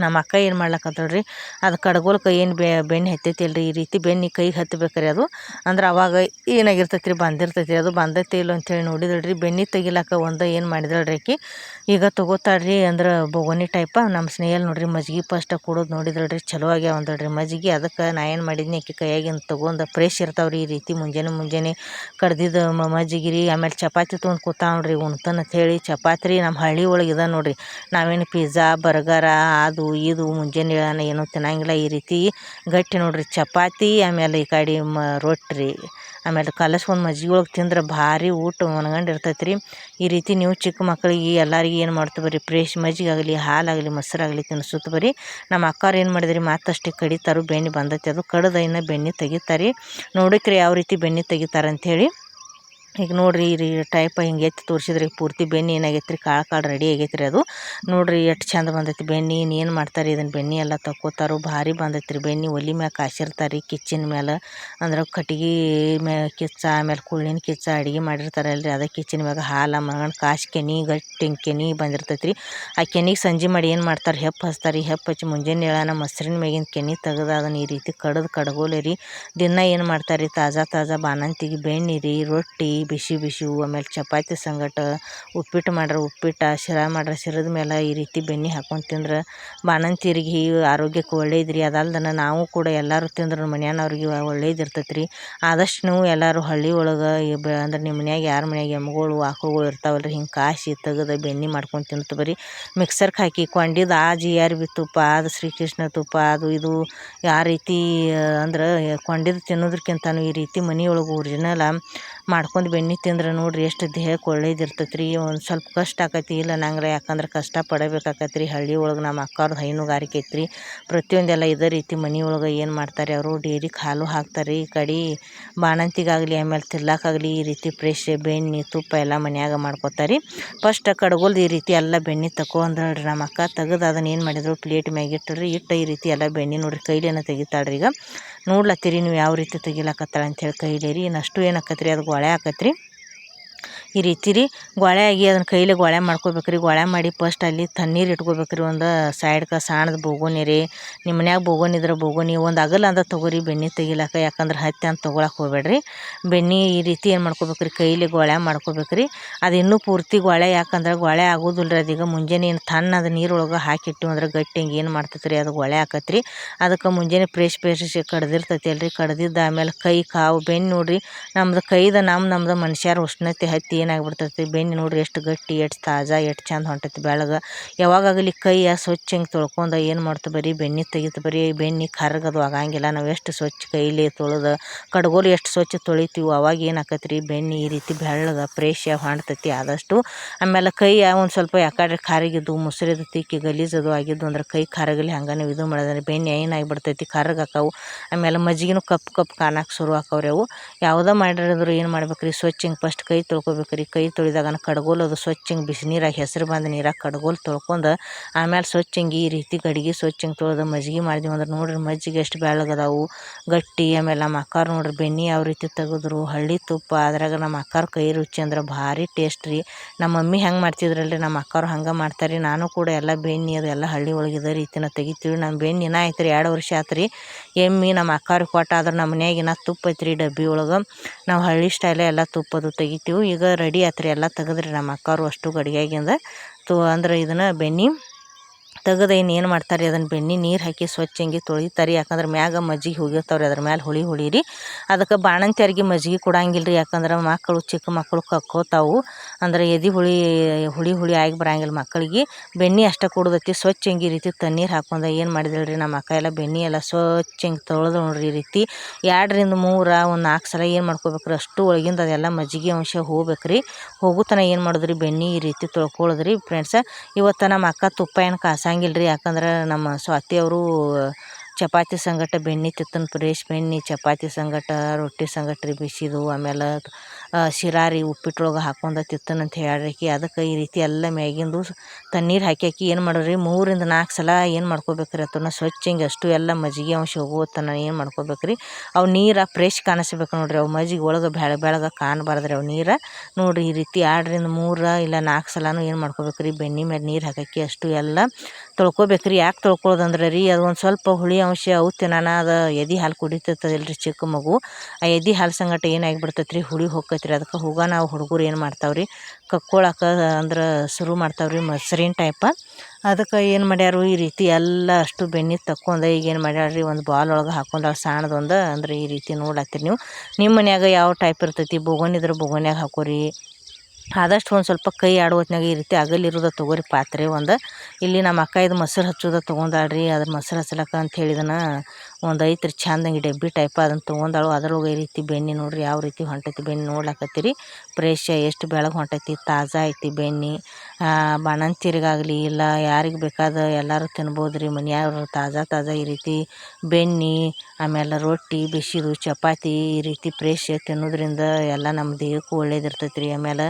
ನಮ್ಮ ಅಕ್ಕ ಏನು ಮಾಡ್ಲಕ್ಕತ್ತಳ್ರಿ ಅದು ಕಡ್ಗೋಲ್ಕ ಏನು ಬೆಣ್ಣೆ ಹತ್ತೈತಿಲ್ರಿ ಈ ರೀತಿ ಬೆಣ್ಣೆ ಕೈಗೆ ಹತ್ತಬೇಕ್ರಿ ಅದು. ಅಂದ್ರೆ ಅವಾಗ ಏನಾಗಿರ್ತೈತಿ ರೀ ಬಂದಿರ್ತೈತಿ ಅದು ಬಂದೈತಿ ಇಲ್ಲ ಅಂಥೇಳಿ ನೋಡಿದಳ್ರಿ. ಬೆಣ್ಣೆ ತೆಗಿಲಾಕ ಒಂದು ಏನು ಮಾಡಿದಳ್ರಿ ಆಕಿ ಈಗ ತೊಗೋತಾಳ್ರಿ. ಅಂದ್ರೆ ಬೊಗೋನಿ ಟೈಪ ನಮ್ಮ ಸ್ನೇಹಲ್ ನೋಡ್ರಿ ಮಜ್ಜಿಗೆ ಫಸ್ಟ್ ಕೊಡೋದು ನೋಡಿದಳ್ರಿ ಚಲೋ ಆಗ್ಯಾವ ಅಂದಳ್ರಿ ಮಜ್ಜಿಗೆ. ಅದಕ್ಕೆ ನಾ ಏನು ಮಾಡಿದ್ನಿ ಆಕಿ ಕೈಯಾಗಿಂದ ತೊಗೊಂಡು ಫ್ರೆಶ್ ಇರ್ತಾವ್ರಿ ಈ ರೀತಿ ಮುಂಜಾನೆ ಕಡ್ದಿದ್ದು ಮಜ್ಜಿಗೆ ರೀ. ಆಮೇಲೆ ಚಪಾತಿ ತೊಗೊಂಡು ಕೂತಾಳ ನೋಡ್ರಿ ಉಣ್ತಾನ ಅಂಥೇಳಿ. ಚಪಾತಿ ರೀ ನಮ್ಮ ಹಳ್ಳಿ ಒಳಗೆ ಇದೆ ನೋಡ್ರಿ. ನಾವೇನು ಪಿಜ್ಜಾ ಬರ್ಗರ ಅದು ಇದು ಮುಂಜಾನೆ ಏನೂ ತಿನ್ನಂಗಿಲ್ಲ. ಈ ರೀತಿ ಗಟ್ಟಿ ನೋಡ್ರಿ ಚಪಾತಿ ಆಮೇಲೆ ಈ ಕಡೆ ರೊಟ್ಟಿ ಆಮೇಲೆ ಕಲಸ್ಕೊಂಡು ಮಜ್ಜಿಗೆ ಒಳಗೆ ತಿಂದ್ರೆ ಭಾರಿ ಊಟ ಮನ್ಗಂಡು ಇರ್ತೈತೆ ರೀ. ಈ ರೀತಿ ನೀವು ಚಿಕ್ಕ ಮಕ್ಕಳಿಗೆ ಎಲ್ಲರಿಗೆ ಏನು ಮಾಡ್ತೀವಿ ಬರ್ರಿ ಫ್ರೆಶ್ ಮಜ್ಜಿಗೆ ಆಗಲಿ ಹಾಲಾಗಲಿ ಮೊಸರಾಗಲಿ ತಿನ್ನಿಸುತ್ತೆ ಬರ್ರಿ. ನಮ್ಮ ಅಕ್ಕವ್ರು ಏನು ಮಾಡಿದ್ರಿ ಮತ್ತಷ್ಟೇ ಕಡಿತಾರು ಬೆಣ್ಣೆ ಬಂದೈತಿ ಅದು ಕಡ್ದು ಇನ್ನು ಬೆಣ್ಣೆ ತೆಗಿತಾರೆ. ನೋಡಕ್ರಿ ಯಾವ ರೀತಿ ಬೆಣ್ಣೆ ತೆಗಿತಾರೆ ಅಂಥೇಳಿ. ಈಗ ನೋಡ್ರಿ ಈ ಟೈಪ್ ಹಿಂಗೆ ಎತ್ತಿ ತೋರಿಸಿದ್ರಿ ಪೂರ್ತಿ ಬೆಣ್ಣೆ ಏನಾಗೈತೆ ರೀ ಕಾಳು ರೆಡಿ ಆಗೈತೆ ರೀ ಅದು. ನೋಡ್ರಿ ಎಷ್ಟು ಚಂದ ಬಂದೈತಿ ಬೆಣ್ಣೆ. ಏನು ಮಾಡ್ತಾರೆ ಇದನ್ನು ಬೆಣ್ಣೆ ಎಲ್ಲ ತಕ್ಕೋತಾರೋ ಭಾರಿ ಬಂದೈತೆ ರೀ ಬೆಣ್ಣೆ. ಒಲೆ ಮ್ಯಾಗ ಕಾಸಿರ್ತಾರೆ ರೀ ಕಿಚ್ಚಿನ ಮೇಲೆ. ಅಂದ್ರೆ ಕಟ್ಟಿಗೆ ಮ್ಯಾಗ ಕಿಚ್ಚ ಆಮೇಲೆ ಕುಳ್ಳಿನ ಕಿಚ್ಚ ಅಡುಗೆ ಮಾಡಿರ್ತಾರಲ್ರಿ ಅದೇ ಕಿಚ್ಚಿನ ಮ್ಯಾಗ ಹಾಲು ಮಗಂಡು ಕಾಸಿ ಕೆನೆ ಗಟ್ಟಿ ಕೆನೆ ಬಂದಿರ್ತೈತೆ ರೀ. ಆ ಕೆನೆಗೆ ಸಂಜೆ ಮಾಡಿ ಏನು ಮಾಡ್ತಾರೆ ಹೆಪ್ಪು ಹಚ್ತಾರೆ. ಹೆಪ್ಪು ಹಚ್ಚಿ ಮುಂಜಾನೆ ಏಳಾನ ಮೊಸರಿನ ಮ್ಯಾಗಿನ ಕೆನೆ ತೆಗೆದು ಅದನ್ನು ಈ ರೀತಿ ಕಡಗೋಲೆ ರೀ. ದಿನ ಏನು ಮಾಡ್ತಾರೆ ತಾಜಾ ಬಾಣಂತಿಗೆ ಬೆಣ್ಣೆ ರೀ ರೊಟ್ಟಿ ಬಿಸಿವು ಆಮೇಲೆ ಚಪಾತಿ ಸಂಗಟ ಉಪ್ಪಿಟ್ಟು ಮಾಡ್ರೆ ಉಪ್ಪಿಟ್ಟು ಶಿರಾ ಮಾಡ್ರೆ ಶಿರದ ಮೇಲೆ ಈ ರೀತಿ ಬೆಣ್ಣೆ ಹಾಕ್ಕೊಂಡು ತಿಂದ್ರೆ ಬಾಣಂತಿಯರಿಗೆ ಆರೋಗ್ಯಕ್ಕೆ ಒಳ್ಳೇದು ರೀ. ಅದಲ್ದನ ನಾವು ಕೂಡ ಎಲ್ಲರೂ ತಿಂದ್ರೆ ಮನ್ಯಾನವ್ರಿಗೆ ಒಳ್ಳೇದು ಇರ್ತೈತೆ ರೀ. ಆದಷ್ಟು ನೀವು ಎಲ್ಲರೂ ಹಳ್ಳಿ ಒಳಗೆ ಅಂದ್ರೆ ನಿಮ್ಮ ಮನ್ಯಾಗ ಯಾರ ಮನ್ಯಾಗ ಎಮ್ಮೆಗಳು ಆಕಳುಗಳು ಇರ್ತಾವಲ್ರಿ ಹಿಂಗೆ ಕಾಸಿ ತೆಗೆದು ಬೆಣ್ಣೆ ಮಾಡ್ಕೊಂಡು ತಿಂತ ಬರ್ರಿ. ಮಿಕ್ಸರ್ಗೆ ಹಾಕಿ ಕೊಂಡಿದ್ದು ಆ GRB ತುಪ್ಪ ಅದು ಶ್ರೀಕೃಷ್ಣ ತುಪ್ಪ ಅದು ಇದು ಯಾವ ರೀತಿ ಅಂದ್ರೆ ಕೊಂಡಿದ್ದು ತಿನ್ನೋದಕ್ಕಿಂತನೂ ಈ ರೀತಿ ಮನೆಯೊಳಗೆ ಒರಿಜಿನಲ್ ಮಾಡ್ಕೊಂಡು ಬೆಣ್ಣೆ ತಿಂದ್ರೆ ನೋಡ್ರಿ ಎಷ್ಟು ದೇಹಕ್ಕೆ ಒಳ್ಳೇದು ಇರ್ತೈತೆ ರೀ. ಒಂದು ಸ್ವಲ್ಪ ಕಷ್ಟ ಆಕೈತಿ ಇಲ್ಲ ನಂಗೆ ಯಾಕಂದ್ರೆ ಕಷ್ಟ ಪಡಬೇಕಾಕೈತಿ ರೀ. ಹಳ್ಳಿ ಒಳಗೆ ನಮ್ಮ ಅಕ್ಕವ್ರದ್ದು ಹೈನುಗಾರಿಕೆ ಐತ್ರಿ. ಪ್ರತಿಯೊಂದೆಲ್ಲ ಇದೇ ರೀತಿ ಮನೆಯೊಳಗೆ ಏನು ಮಾಡ್ತಾರೆ ಅವರು ಡೈರಿಗೆ ಹಾಲು ಹಾಕ್ತಾರೆ. ಈ ಕಡೆ ಬಾಣಂತಿಗಾಗಲಿ ಆಮೇಲೆ ತಿರ್ಲಾಕಾಗಲಿ ಈ ರೀತಿ ಫ್ರೆಶ್ ಬೆಣ್ಣೆ ತುಪ್ಪ ಎಲ್ಲ ಮನ್ಯಾಗ ಮಾಡ್ಕೊತಾರೆ. ಫಸ್ಟ್ ಕಡ್ಗೋಲ್ದು ಈ ರೀತಿ ಎಲ್ಲ ಬೆಣ್ಣೆ ತಗೊಂಡ್ರಿ ನಮ್ಮ ಅಕ್ಕ. ತೆಗೆದು ಅದನ್ನು ಏನು ಮಾಡಿದ್ರು ಪ್ಲೇಟ್ ಮ್ಯಾಗ ಇಟ್ಟರು. ಈ ರೀತಿ ಎಲ್ಲ ಬೆಣ್ಣೆ ನೋಡ್ರಿ ಕೈಲೇನ ತೆಗಿತಾಳ್ರಿ. ಈಗ ನೋಡ್ಲತ್ತೀರಿ ನೀವು ಯಾವ ರೀತಿ ತೆಗಿಲಾಕತ್ತಾಳ ಅಂಥೇಳಿ ಕೈಲೇ ರೀ. ಇನ್ನಷ್ಟು ಏನು ಆಕೈತೆ ರೀ ಅದು ಗೊಳೆ ಆಕೈತೆ ರೀ. ಈ ರೀತಿ ರೀ ಗೋಳೆ ಆಗಿ ಅದನ್ನ ಕೈಲಿ ಗೋಳೆ ಮಾಡ್ಕೋಬೇಕ್ರಿ. ಗೋಳೆ ಮಾಡಿ ಫಸ್ಟ್ ಅಲ್ಲಿ ತಣ್ಣೀರು ಇಟ್ಕೋಬೇಕ್ರಿ. ಒಂದು ಸೈಡ್ಗೆ ಸಣ್ಣದು ಬೋಗೋನಿ ರೀ, ನಿಮ್ಮ ಮನ್ಯಾಗ ಬೋಗೋನಿ ಇದ್ರೆ ಬೋಗೋನಿ ಒಂದು ಅಗಲ ಅಂದ ತೊಗೋರಿ ಬೆಣ್ಣೆ ತೆಗಿಲಾಕ. ಯಾಕಂದ್ರೆ ಹತ್ತಿ ಅಂತ ತೊಗೊಳಕ್ಕೆ ಹೋಗ್ಬೇಡ್ರಿ. ಬೆಣ್ಣೆ ಈ ರೀತಿ ಏನು ಮಾಡ್ಕೋಬೇಕ್ರಿ, ಕೈಲಿ ಗೋಳೆ ಮಾಡ್ಕೋಬೇಕ್ರಿ. ಅದು ಇನ್ನೂ ಪೂರ್ತಿ ಗೋಳೆ, ಯಾಕಂದ್ರೆ ಗೋಳೆ ಆಗೋದಿಲ್ಲ ರೀ. ಅದೀಗ ಮುಂಜಾನೆ ಏನು ತಣ್ಣದ ನೀರೊಳಗೆ ಹಾಕಿಟ್ಟಿವಿ ಅಂದ್ರೆ ಗಟ್ಟಿ ಹಿಂಗೆ ಏನು ಮಾಡ್ತೈತೆ ರೀ, ಅದು ಗೋಳೆ ಆಕತ್ರಿ. ಅದಕ್ಕೆ ಮುಂಜಾನೆ ಫ್ರೆಶ್ ಕಡ್ದಿರ್ತೈತಿ ಅಲ್ರಿ. ಕಡ್ದಿದ್ದು ಆಮೇಲೆ ಕೈ ಕಾವು ಬೆನ್ನು ನೋಡ್ರಿ, ನಮ್ದು ಕೈದ ನಮ್ದು ಮನುಷ್ಯರ ಉಷ್ಣತೆ ಹತ್ತಿ ಏನಾಗ್ಬಿಡ್ತೈತಿ, ಬೆನ್ನು ನೋಡ್ರಿ ಎಷ್ಟು ಗಟ್ಟಿ, ಎಷ್ಟು ತಾಜಾ, ಎಷ್ಟು ಚಂದ ಹೊಂಟೈತಿ ಬೆಳಗ್ಗೆ. ಯಾವಾಗಲಿ ಕೈಯ ಸ್ವಚ್ಛ ಹಿಂಗೆ ತೊಳ್ಕೊಂಡು ಏನು ಮಾಡ್ತು, ಬರೀ ಬೆಣ್ಣೆ ತೆಗಿತು, ಬರೀ ಬೆಣ್ಣೆ ಕರ್ಗದು ಆಗಂಗಿಲ್ಲ. ನಾವು ಎಷ್ಟು ಸ್ವಚ್ಛ ಕೈಲಿ ತೊಳೆದು ಕಡ್ಗೋಲು ಎಷ್ಟು ಸ್ವಚ್ಛ ತೊಳಿತೀವಿ ಅವಾಗ ಏನು ಆಕೈತಿ ರೀ, ಬೆಣ್ಣೆ ಈ ರೀತಿ ಬೆಳ್ಳಗೆ ಫ್ರೆಶ್ ಹೊಂಡ್ತೈತಿ ಆದಷ್ಟು. ಆಮೇಲೆ ಕೈ ಒಂದು ಸ್ವಲ್ಪ ಯಾಕಂದ್ರೆ ಖಾರಿಗಿದ್ದು ಮುಸುರಿದು ತಿಕ್ಕಿ ಗಲೀಜದು ಆಗಿದ್ದು ಅಂದ್ರೆ ಕೈ ಖಾರಗಲಿ ಹಂಗೆ ನೀವು ಇದು ಮಾಡಿದ್ರೆ ಬೆಣ್ಣೆ ಏನಾಗಿಬಿಡ್ತೈತಿ, ಕರ್ಗಾಕವು. ಆಮೇಲೆ ಮಜ್ಜಿಗೆನೂ ಕಪ್ಪು ಕಾಣಕ್ಕೆ ಶುರು ಆಕವ್ರಿ ಅವು. ಯಾವುದೋ ಮಾಡಿದ್ರು ಏನು ಮಾಡ್ಬೇಕ್ರಿ, ಸ್ವಚ್ಛ ಹಿಂಗೆ ಫಸ್ಟ್ ಕೈ ತೊಳ್ಕೊಬೇಕ್ರಿ. ಕೈ ತೊಳೆದಾಗ ಕಡ್ಗೋಲು ಅದು ಸ್ವಚ್ಛ ಹಿಂಗೆ ಬಿಸಿ ನೀರಾಗಿ ಹೆಸರು ಬಂದ ನೀರಾಗ ಕಡ್ಗೋಲು ತೊಳ್ಕೊಂಡು ಆಮೇಲೆ ಸ್ವಚ್ಛ ಹಿಂಗೆ ಈ ರೀತಿ ಗಡಿಗೆ ಸ್ವಚ್ಛ ಹಿಂಗೆ ತೊಳೆದು ಮಜ್ಜಿಗೆ ಮಾಡಿದ್ವಿ ಅಂದ್ರೆ ನೋಡ್ರಿ ಮಜ್ಜಿಗೆ ಎಷ್ಟು ಬೆಳ್ಳಗದಾವು ಗಟ್ಟಿ. ಆಮೇಲೆ ನಮ್ಮ ಅಕ್ಕಾರು ನೋಡ್ರಿ ಬೆಣ್ಣೆ ಯಾವ ರೀತಿ ತೆಗೆದ್ರು, ಹಳ್ಳಿ ತುಪ್ಪ ಅದ್ರಾಗ ನಮ್ಮ ಅಕ್ಕಾರು ಕೈ ರುಚಿ ಅಂದ್ರೆ ಭಾರಿ ಟೇಸ್ಟ್ ರೀ. ನಮ್ಮ ಮಮ್ಮಿ ಹೆಂಗೆ ಮಾಡ್ತಿದ್ರಲ್ರಿ, ನಮ್ಮ ಅಕ್ಕಾರು ಹಂಗೆ ಮಾಡ್ತಾರೆ. ನಾನು ಕೂಡ ಎಲ್ಲ ಬೆಣ್ಣೆ ಅದು ಎಲ್ಲ ಹಳ್ಳಿ ಒಳಗೆ ಇದೇ ರೀತಿನ ತೆಗಿತೀವಿ. ನಮ್ಮ ಬೆಣ್ಣೆ ಇನ್ನ ಆಯ್ತು ರೀ 2 ವರ್ಷ ಆಯ್ತು ರೀ ಎಮ್ಮಿ ನಮ್ಮ ಅಕ್ಕಾರಿಗೆ ಕೊಟ್ಟು. ಆದ್ರೆ ನಮ್ಮ ಮನ್ಯಾಗಿನ ತುಪ್ಪ ಐತ್ರಿ ಡಬ್ಬಿ ಒಳಗೆ. ನಾವು ಹಳ್ಳಿ ಸ್ಟೈಲೇ ಎಲ್ಲ ತುಪ್ಪದು ತೆಗಿತೀವಿ. ಈಗ ರೆಡಿ ಆತ್ರಿ ಎಲ್ಲ ತೆಗೆದ್ರಿ ನಮ್ಮ ಅಕ್ಕಾರು ಅಷ್ಟು ಗಡಿಗ್ಯಾಗಿಂದ ಅಂದ್ರೆ ಇದನ್ನು ಬೆಣ್ಣೆ ತೆಗೆದು ಏನು ಮಾಡ್ತಾರೆ, ಅದನ್ನು ಬೆಣ್ಣೆ ನೀರು ಹಾಕಿ ಸ್ವಚ್ಛ ಹಿಂಗೆ ತೊಳಿತಾರೆ. ಯಾಕಂದ್ರೆ ಮ್ಯಾಗ ಮಜ್ಜಿಗೆ ಹೋಗಿರ್ತಾವ್ರಿ, ಅದ್ರ ಮ್ಯಾಲೆ ಹುಳಿ ರೀ. ಅದಕ್ಕೆ ಬಾಣಂತಿಯರಿಗೆ ಮಜ್ಜಿಗೆ ಕೊಡಂಗಿಲ್ಲ ರೀ. ಯಾಕಂದ್ರೆ ಮಕ್ಕಳು ಚಿಕ್ಕ ಮಕ್ಕಳು ಕಕ್ಕೋತಾವು ಅಂದ್ರೆ ಎದೆ ಹುಳಿ ಆಗಿ ಬರಂಗಿಲ್ಲ ಮಕ್ಕಳಿಗೆ. ಬೆಣ್ಣೆ ಅಷ್ಟೇ ಕೊಡೋದೈತಿ. ಸ್ವಚ್ಛ ಹಿಂಗೆ ಈ ರೀತಿ ತಣ್ಣೀರು ಹಾಕೊಂಡು ಏನು ಮಾಡಿದಳ್ರಿ ನಮ್ಮ ಅಕ್ಕ ಎಲ್ಲ ಬೆಣ್ಣೆ ಎಲ್ಲ ಸ್ವಚ್ಛ ಹಿಂಗೆ ತೊಳೆದು ನೋಡ್ರಿ ಈ ರೀತಿ 2ರಿಂದ 3 ಒಂದು 4 ಸಲ ಏನು ಮಾಡ್ಕೋಬೇಕ್ರಿ, ಅಷ್ಟು ಒಳಗಿಂದ ಅದೆಲ್ಲ ಮಜ್ಜಿಗೆ ಅಂಶ ಹೋಗ್ಬೇಕ್ರಿ. ಹೋಗುತನ ಏನು ಮಾಡಿದ್ರಿ ಬೆಣ್ಣೆ ಈ ರೀತಿ ತೊಳ್ಕೊಳ್ಳೋದ್ರಿ ಫ್ರೆಂಡ್ಸ. ಇವತ್ತು ನಮ್ಮ ಅಕ್ಕ ತುಪ್ಪ ಏನು ಕಾಸಂಗಿಲ್ಲ ರೀ. ಯಾಕಂದ್ರೆ ನಮ್ಮ ಸ್ವಾತಿಯವರು ಚಪಾತಿ ಸಂಗಟ ಬೆಣ್ಣೆ ತಿತ್ತನ ಫ್ರೆಶ್ ಬೆಣ್ಣೆ ಚಪಾತಿ ಸಂಗಟ ರೊಟ್ಟಿ ಸಂಗಟ ರೀ ಬಿಸಿದು. ಆಮೇಲೆ ಶಿರಾ ರೀ ಉಪ್ಪಿಟ್ಟೊಳಗೆ ಹಾಕೊಂಡು ತಿತ್ತನಂತ ಹೇಳ್ರಿ. ಅದಕ್ಕೆ ಈ ರೀತಿ ಎಲ್ಲ ಮ್ಯಾಗಿಂದು ತಣ್ಣೀರು ಹಾಕಿ ಏನು ಮಾಡೋರಿ 3ರಿಂದ 4 ಸಲ ಏನು ಮಾಡ್ಕೋಬೇಕ್ರಿ, ಅದನ್ನ ಸ್ವಚ್ಛ ಹಿಂಗೆ ಅಷ್ಟು ಎಲ್ಲ ಮಜ್ಜಿಗೆ ಅಂಶ ಹೋಗುವತ್ತನ ಏನು ಮಾಡ್ಕೋಬೇಕ್ರಿ. ಅವು ನೀರು ಫ್ರೆಶ್ ಕಾಣಿಸ್ಬೇಕು ನೋಡ್ರಿ. ಅವು ಮಜ್ಜಿಗೆ ಒಳಗೆ ಬೆಳಗ್ಗೆ ಕಾಣಬಾರ್ದ್ರಿ ಅವು ನೀರು. ನೋಡಿರಿ ಈ ರೀತಿ 2ರಿಂದ 3 ಇಲ್ಲ 4 ಸಲನೂ ಏನು ಮಾಡ್ಕೋಬೇಕ್ರಿ, ಬೆಣ್ಣೆ ಮೇಲೆ ನೀರು ಹಾಕಿ ಅಷ್ಟು ಎಲ್ಲ ತೊಳ್ಕೊಬೇಕ್ರಿ. ಯಾಕೆ ತೊಳ್ಕೊಳ್ಳೋದಂದ್ರೆ ರೀ, ಅದು ಒಂದು ಸ್ವಲ್ಪ ಹುಳಿ ಅಂಶ ಅವತ್ತಿನ ಅದು ಎದೆ ಹಾಲು ಕುಡಿತಿರ್ತದಿಲ್ರಿ ಚಿಕ್ಕ ಮಗು. ಆ ಎದೆ ಹಾಲು ಸಂಗಟ ಏನಾಗಿಬಿಡ್ತೈತೆ ರೀ, ಹುಳಿ ಹೋಗ್ತೈತೆ ರೀ. ಅದಕ್ಕೆ ನಾವು ಹುಡುಗರು ಏನು ಮಾಡ್ತಾವ್ರಿ, ಕಕ್ಕೊಳಕ್ಕೆ ಅಂದ್ರೆ ಶುರು ಮಾಡ್ತಾವ್ರಿ ಮೊಸರಿನ ಟೈಪ. ಅದಕ್ಕೆ ಏನು ಮಾಡ್ಯಾರು ಈ ರೀತಿ ಎಲ್ಲ ಅಷ್ಟು ಬೆಣ್ಣೆ ತಕ್ಕೊಂಡು ಈಗ ಏನು ಮಾಡ್ಯಾರ್ರಿ, ಒಂದು ಬಾಲ್ ಒಳಗೆ ಹಾಕೊಂಡು ಸಣ್ಣದೊಂದು ಅಂದ್ರೆ ಈ ರೀತಿ ನೋಡ್ಲತ್ತೀರಿ ನೀವು. ನಿಮ್ಮ ಮನ್ಯಾಗ ಯಾವ ಟೈಪ್ ಇರ್ತೈತಿ, ಬೋಗೋನಿ ಇದ್ರೆ ಬೋಗೋನ್ಯಾಗ ಹಾಕೋರಿ. ಆದಷ್ಟು ಒಂದು ಸ್ವಲ್ಪ ಕೈ ಆಡುವತ್ನಾಗ ಈ ರೀತಿ ಅಗಲಿರೋದು ತೊಗೋರಿ ಪಾತ್ರೆ ಒಂದು. ಇಲ್ಲಿ ನಮ್ಮ ಅಕ್ಕ ಇದು ಮೊಸರು ಹಚ್ಚೋದು ತೊಗೊಂಡಾಳ್ರಿ. ಅದ್ರ ಮೊಸರು ಹಚ್ಚಲಕ್ಕ ಅಂತ ಹೇಳಿದನ ಒಂದು ಐತ್ರಿ ಚಂದಂಗೆ ಡಬ್ಬಿ ಟೈಪ್ ಅದನ್ನು ತೊಗೊಂಡಾಳು. ಅದ್ರೊಳಗೆ ಈ ರೀತಿ ಬೆಣ್ಣೆ ನೋಡ್ರಿ ಯಾವ ರೀತಿ ಹೊಂಟೈತಿ ಬೆಣ್ಣೆ ನೋಡ್ಲಕತ್ತೀರಿ. ಫ್ರೆಶ್ ಎಷ್ಟು ಬೆಳಗ್ಗೆ ಹೊಂಟೈತಿ, ತಾಜಾ ಐತಿ ಬೆಣ್ಣೆ. ಬಾಣಂತಿಯರಿಗಾಗಲಿ ಇಲ್ಲ ಯಾರಿಗೆ ಬೇಕಾದ ಎಲ್ಲರೂ ತಿನ್ಬೋದು ರೀ ಮನೆಯವ್ರು. ತಾಜಾ ಈ ರೀತಿ ಬೆಣ್ಣೆ ಆಮೇಲೆ ರೊಟ್ಟಿ ಬಿಸಿದು ಚಪಾತಿ ಈ ರೀತಿ ಫ್ರೆಶ್ ತಿನ್ನೋದ್ರಿಂದ ಎಲ್ಲ ನಮ್ಮ ದೇಹಕ್ಕೂ ಒಳ್ಳೇದಿರ್ತೈತೆ ರೀ. ಆಮೇಲೆ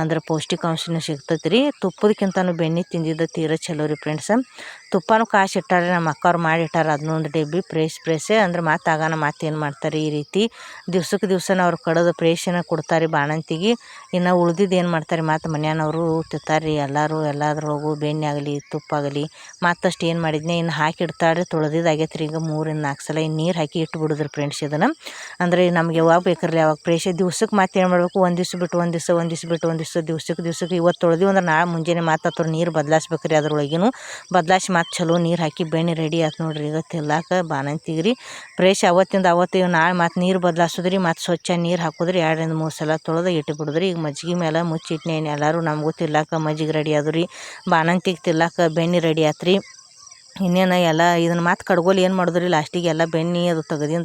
ಅಂದ್ರೆ ಪೌಷ್ಟಿಕಾಂಶನೂ ಸಿಗ್ತೈತೆ ರೀ. ತುಪ್ಪದಕ್ಕಿಂತನೂ ಬೆಣ್ಣೆ ತಿಂದಿದ್ದು ತೀರ ಚಲೋ ರೀ ಫ್ರೆಂಡ್ಸ. ತುಪ್ಪನೂ ಕಾಸಿ ಇಟ್ಟಾರೆ ನಮ್ಮ ಅಕ್ಕವ್ರು ಮಾಡಿಟ್ಟಾರ ಅದನ್ನೊಂದು ಡಬ್ಬಿ ಫ್ರೆಶ್ ಅಂದ್ರೆ ಮತ್ತೆ ಏನು ಮಾಡ್ತಾರೆ ಈ ರೀತಿ ದಿವ್ಸಕ್ಕೆ ದಿವ್ಸನ ಅವ್ರು ಕಡೋದು ಫ್ರೆಶನ್ನ ಕೊಡ್ತಾರೆ ಬಾಣಂತಿಗೆ. ಇನ್ನು ಉಳ್ದಿದ್ದು ಏನು ಮಾಡ್ತಾರೆ ಮತ್ತು ಮನ್ಯಾನವರು ತಿಂತಾರೆ ಎಲ್ಲದ್ರೊಳಗೂ ಬೆಣ್ಣೆ ಆಗಲಿ ತುಪ್ಪ ಆಗಲಿ. ಮತ್ತಷ್ಟು ಏನು ಮಾಡಿದ್ನೆ ಇನ್ನು ಹಾಕಿ ಇಡ್ತಾಳ್ರಿ. ತೊಳೆದಿದ್ದಾಗೈತೆ ರೀ. ಈಗ 3ರಿಂದ 4 ಸಲ ಇನ್ನು ನೀರು ಹಾಕಿ ಇಟ್ಬಿಡುದ್ರಿ ಫ್ರೆಂಡ್ಸ್ ಇದನ್ನು. ಅಂದರೆ ನಮ್ಗೆ ಯಾವಾಗ ಬೇಕಿರಲಿ ಯಾವಾಗ ಫ್ರೆಶ್ ದಿವ್ಸಕ್ಕೆ ಮತ್ತೆ ಏನು ಮಾಡಬೇಕು, ಒಂದು ದಿವ್ಸ ಬಿಟ್ಟು ಒಂದು ದಿವ್ಸ ದಿವ್ಸಕ್ಕೆ ಇವತ್ತು ತೊಳೆದಿವಿ ಅಂದ್ರೆ ನಾಳೆ ಮುಂಜಾನೆ ಮತ್ತೆ ನೀರು ಬದಲಾಯಿಸ್ಬೇಕು ರೀ. ಅದ್ರೊಳಗಿನೂ ಬದಲಾಯಿಸಿ ಮತ್ತೆ ಚಲೋ ನೀರು ಹಾಕಿ ಬೆಣ್ಣೆ ರೆಡಿ ಆಯ್ತು ನೋಡ್ರಿ. ಈಗ ತಿನ್ಲಾಕ ಬಾಣಂತಿಗೆ ರೀ ಫ್ರೆಶ್ ಅವತ್ತಿಗೆ ನಾಳೆ ಮತ್ತೆ ನೀರು ಬದಲಾಯಿಸೋದ್ರಿ. ಮತ್ತು ಸ್ವಚ್ಛ ನೀರು ಹಾಕೋದ್ರಿ. 2ರಿಂದ 3 ಸಲ ತೊಳೆದು ಇಟ್ಟುಬಿಡೋದ್ರಿ. ಈಗ ಮಜ್ಜಿಗೆ ಮೇಲೆ ಮುಚ್ಚಿಟ್ನೇನು ಎಲ್ಲರೂ ನಮಗೂ ತಿನ್ಲಾಕ ಮಜ್ಜಿಗೆ ರೆಡಿ ಆದ್ವು ರೀ. ಬಾಣಂತಿಗೆ ತಿನ್ಲಾಕ ಬೆಣ್ಣೆ ರೆಡಿ ಆಯ್ತು ರೀ. ಇನ್ನೇನು ಎಲ್ಲ ಇದನ್ನು ಮತ್ತೆ ಕಡ್ಗೋಲು ಏನು ಮಾಡಿದ್ರಿ ಲಾಸ್ಟಿಗೆ ಎಲ್ಲ ಬೆಣ್ಣೆ ಅದು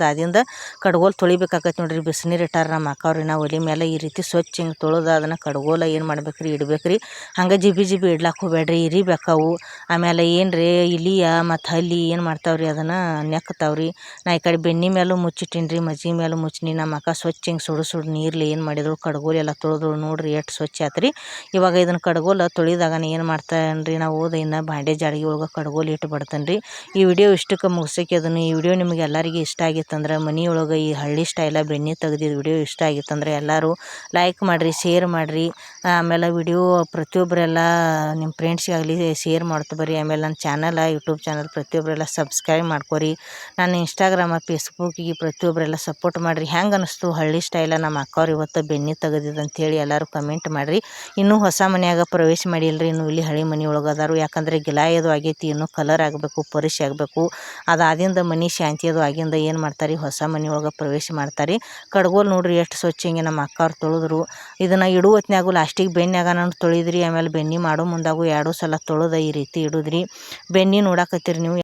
ಆದಿಂದ ಕಡ್ಗೋಲು ತೊಳಿಬೇಕಾಕೈತೆ ನೋಡ್ರಿ. ಬಿಸಿನೀರು ಇಟ್ಟಾರ ನಮ್ಮ ಅಕ್ಕವ್ರಿ. ನಾವು ಒಲೆ ಮೇಲೆ ಈ ರೀತಿ ಸ್ವಚ್ಛ ಹಿಂಗೆ ತೊಳೆದು ಅದನ್ನು ಕಡ್ಗೋಲ ಏನು ಮಾಡ್ಬೇಕ್ರಿ ಇಡ್ಬೇಕ್ರಿ. ಹಂಗೆ ಜಿಬಿ ಇಡ್ಲಾಕ ಹೋಗ್ಬೇಡ್ರಿ, ಇರಿಬೇಕವು. ಆಮೇಲೆ ಏನ್ರಿ ಇಲಿಯ ಮತ್ತು ಹಲ್ಲಿ ಏನು ಮಾಡ್ತಾವ್ರಿ ಅದನ್ನು ನೆಕ್ತಾವ್ರಿ. ನಾ ಈ ಕಡೆ ಬೆಣ್ಣೆ ಮೇಲೂ ಮುಚ್ಚಿಟ್ಟೀನಿ ರೀ, ಮಜ್ಜಿಗೆ ಮೇಲೂ ಮುಚ್ಚಿನಿ. ನಮ್ಮ ಅಕ್ಕ ಸ್ವಚ್ಛ ಹಿಂಗೆ ಸುಡು ನೀರ್ಲಿ ಏನು ಮಾಡಿದ್ರು ಕಡ್ಗೋಲು ಎಲ್ಲ ತೊಳೆದು ನೋಡ್ರಿ ಎಷ್ಟು ಸ್ವಚ್ಛ ಆತ್ರಿ. ಇವಾಗ ಇದನ್ನು ಕಡ್ಗೋಲು ತೊಳೆದಾಗನ ಏನು ಮಾಡ್ತಾನ್ರಿ ನಾವು ಇನ್ನು ಬಾಂಡೆ ಜಾಡಿಗೆ ಒಳಗೆ ಕಡ್ಗೋಲು ಇಟ್ಟು ಮಾಡ್ತೇನೆ ರೀ. ಈ ವಿಡಿಯೋ ಇಷ್ಟಕ್ಕೆ ಮುಗಿಸೋಕೆ ಅದನ್ನು. ಈ ವಿಡಿಯೋ ನಿಮಗೆ ಎಲ್ಲರಿಗೂ ಇಷ್ಟ ಆಗಿತ್ತಂದ್ರೆ ಮನೆಯೊಳಗೆ ಈ ಹಳ್ಳಿ ಸ್ಟೈಲ ಬೆಣ್ಣೆ ತೆಗೆದಿದ್ದು ವಿಡಿಯೋ ಇಷ್ಟ ಆಗಿತ್ತಂದ್ರೆ ಎಲ್ಲರೂ ಲೈಕ್ ಮಾಡಿರಿ, ಶೇರ್ ಮಾಡಿರಿ. ಆಮೇಲೆ ವಿಡಿಯೋ ಪ್ರತಿಯೊಬ್ಬರೆಲ್ಲ ನಿಮ್ಮ ಫ್ರೆಂಡ್ಸಿಗಾಗಲಿ ಶೇರ್ ಮಾಡ್ತಾ ಬರ್ರಿ. ಆಮೇಲೆ ನನ್ನ ಚಾನಲ್ ಯೂಟ್ಯೂಬ್ ಚಾನಲ್ ಪ್ರತಿಯೊಬ್ಬರೆಲ್ಲ ಸಬ್ಸ್ಕ್ರೈಬ್ ಮಾಡ್ಕೊರಿ. ನಾನು ಇನ್ಸ್ಟಾಗ್ರಾಮ ಫೇಸ್ಬುಕ್ಕಿಗೆ ಪ್ರತಿಯೊಬ್ಬರೆಲ್ಲ ಸಪೋರ್ಟ್ ಮಾಡಿರಿ. ಹೆಂಗೆ ಅನ್ನಿಸ್ತು ಹಳ್ಳಿ ಸ್ಟೈಲ ನಮ್ಮ ಅಕ್ಕವ್ರು ಇವತ್ತು ಬೆಣ್ಣೆ ತೆಗೆದಿದ್ದು ಅಂಥೇಳಿ ಎಲ್ಲರೂ ಕಮೆಂಟ್ ಮಾಡಿರಿ. ಇನ್ನೂ ಹೊಸ ಮನೆಯಾಗ ಪ್ರವೇಶ ಮಾಡಿಲ್ರಿ, ಇನ್ನೂ ಇಲ್ಲಿ ಹಳೆ ಮನೆ ಒಳಗೆ ಅದಾರು. ಯಾಕಂದರೆ ಗಿಲಾಯದು ಆಗೈತಿ, ಇನ್ನೂ ಕಲರ್ ಆಗಬೇಕು, ಪರಿಶ್ ಆಗಬೇಕು. ಅದಾದಿಂದ ಮನೆ ಶಾಂತಿ ಅದು ಆಗಿಂದ ಏನು ಮಾಡ್ತಾರೆ, ಹೊಸ ಮನೆ ಒಳಗೆ ಪ್ರವೇಶ ಮಾಡ್ತಾರೆ. ಕಡ್ಗೋಲು ನೋಡ್ರಿ ಎಷ್ಟು ಸ್ವಚ್ಛ ಹಿಂಗೆ ನಮ್ಮ ಅಕ್ಕವ್ರು ತೊಳೆದ್ರು. ಇದನ್ನು ಇಡುವ ಹೊತ್ನ್ಯಾಗು ಲಾಸ್ಟಿಗೆ ಬೆನ್ಯಾಗ ನಾನು ತೊಳಿದ್ರಿ. ಆಮೇಲೆ ಬೆಣ್ಣೆ ಮಾಡೋ ಮುಂದಾಗೂ 2 ಸಲ ತೊಳೆದ ಈ ರೀತಿ ಇಡುದ್ರಿ. ಬೆಣ್ಣೆ ನೋಡಾಕತ್ತೀರಿ ನೀವು.